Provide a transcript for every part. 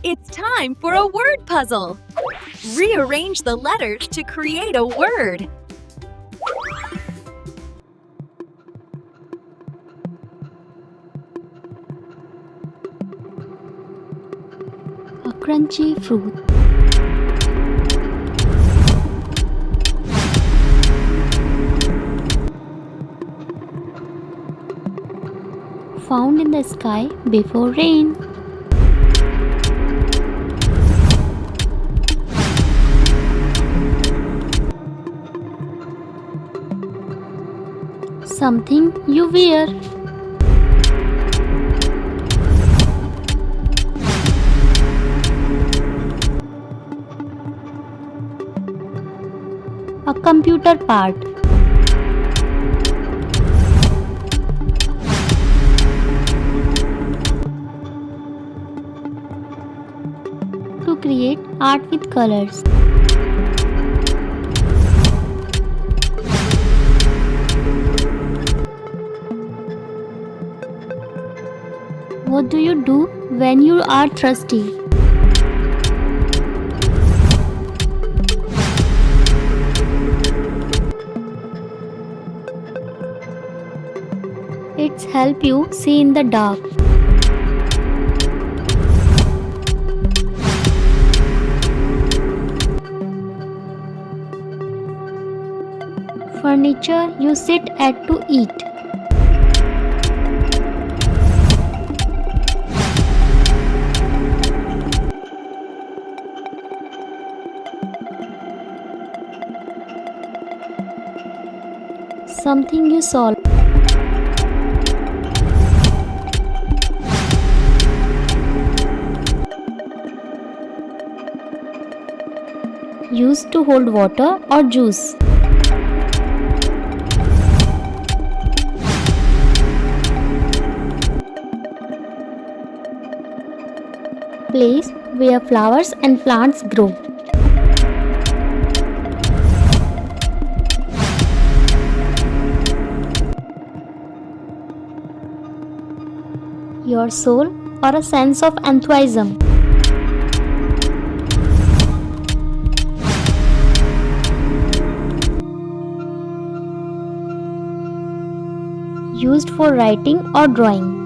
It's time for a word puzzle! Rearrange the letters to create a word. A crunchy fruit. Found in the sky before rain. Something you wear. A computer part. To create art with colors. What do you do when you are thirsty? It's help you see in the dark. Furniture you sit at to eat. Something you solve. Used to hold water or juice. Place where flowers and plants grow. Your soul or a sense of enthusiasm. Used for writing or drawing.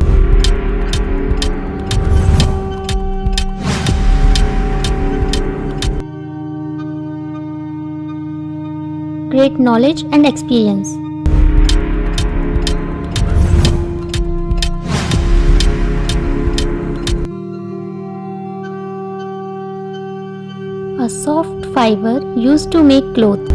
Great knowledge and experience. A soft fiber used to make cloth.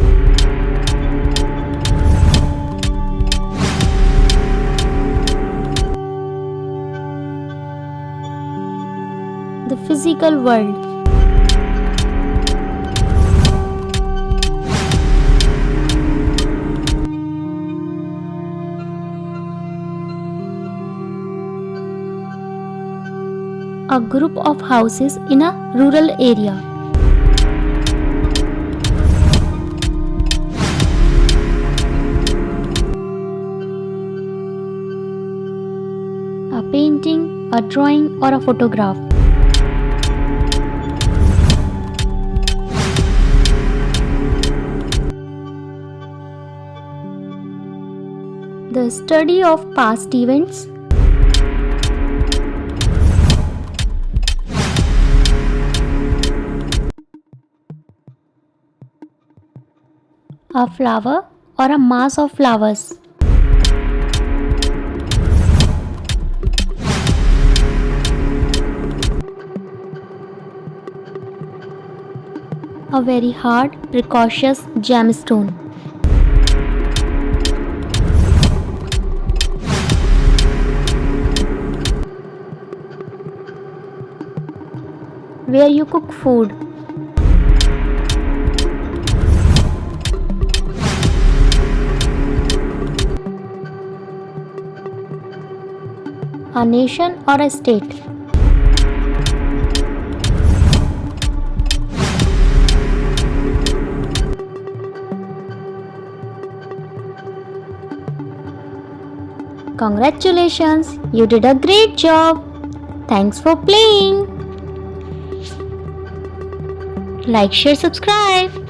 The physical world. A group of houses in a rural area. A painting, a drawing, or a photograph. The study of past events. A flower or a mass of flowers. A very hard, precocious gemstone. Where you cook food. A nation or a state. Congratulations, you did a great job. Thanks for playing. Like, share, subscribe.